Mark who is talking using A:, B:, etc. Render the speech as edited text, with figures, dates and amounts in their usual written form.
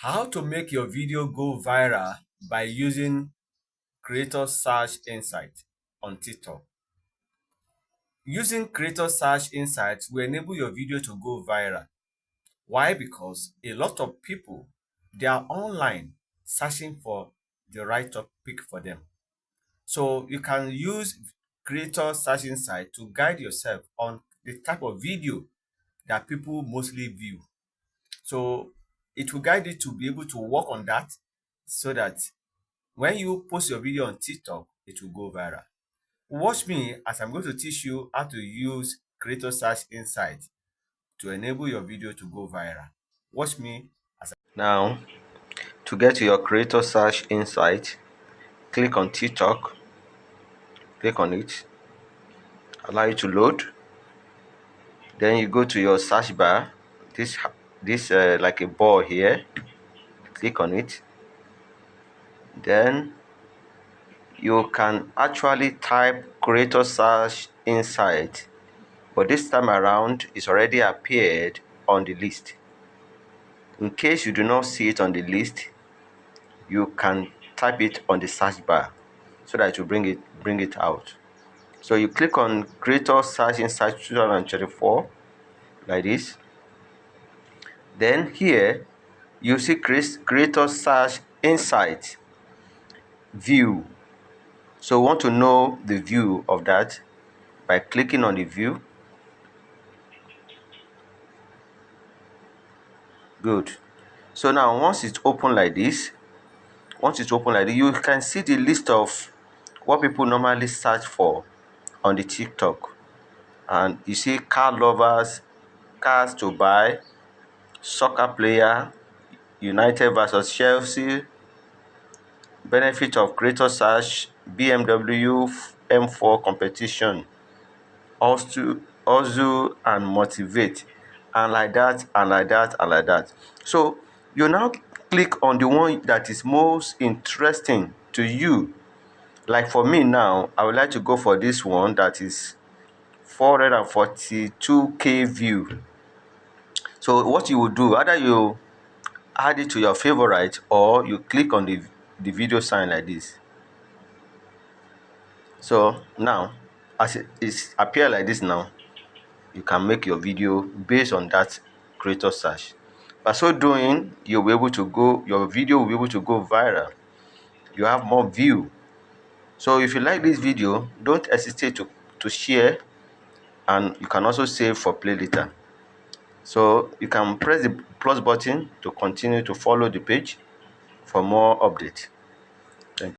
A: How to make your video go viral by using Creator Search Insight on TikTok. Using Creator Search Insights will enable your video to go viral. Why? Because a lot of people, they are online searching for the right topic for them. So you can use Creator Search Insight to guide yourself on the type of video that people mostly view. So it will guide you to be able to work on that so that when you post your video on TikTok, it will go viral. Watch me as I'm going to teach you how to use Creator Search Insight to enable your video to go viral. Watch me as now, to get to your Creator Search Insight, click on TikTok, click on it, allow it to load. Then you go to your search bar, this like a ball here, click on it. Then you can actually type Creator Search Insight, but this time around it's already appeared on the list. In case you do not see it on the list, you can type it on the search bar so that it will bring it out. So you click on Creator Search Insight 2024 like this. Then here you see Creator Search Insight view. So we want to know the view of that by clicking on the view. Good. So now once it's open like this, you can see the list of what people normally search for on the TikTok. And you see car lovers, cars to buy, soccer player, United versus Chelsea, benefit of Creator Search, BMW M4 competition, also and motivate, and like that, and like that, and like that. So you now click on the one that is most interesting to you. Like for me now, I would like to go for this one that is 442k view. So what you will do, either you add it to your favorite or you click on the video sign like this. So now, as it is appear like this now, you can make your video based on that Creator Search. By so doing, your video will be able to go viral. You have more view. So if you like this video, don't hesitate to share, and you can also save for play later. So you can press the plus button to continue to follow the page for more updates.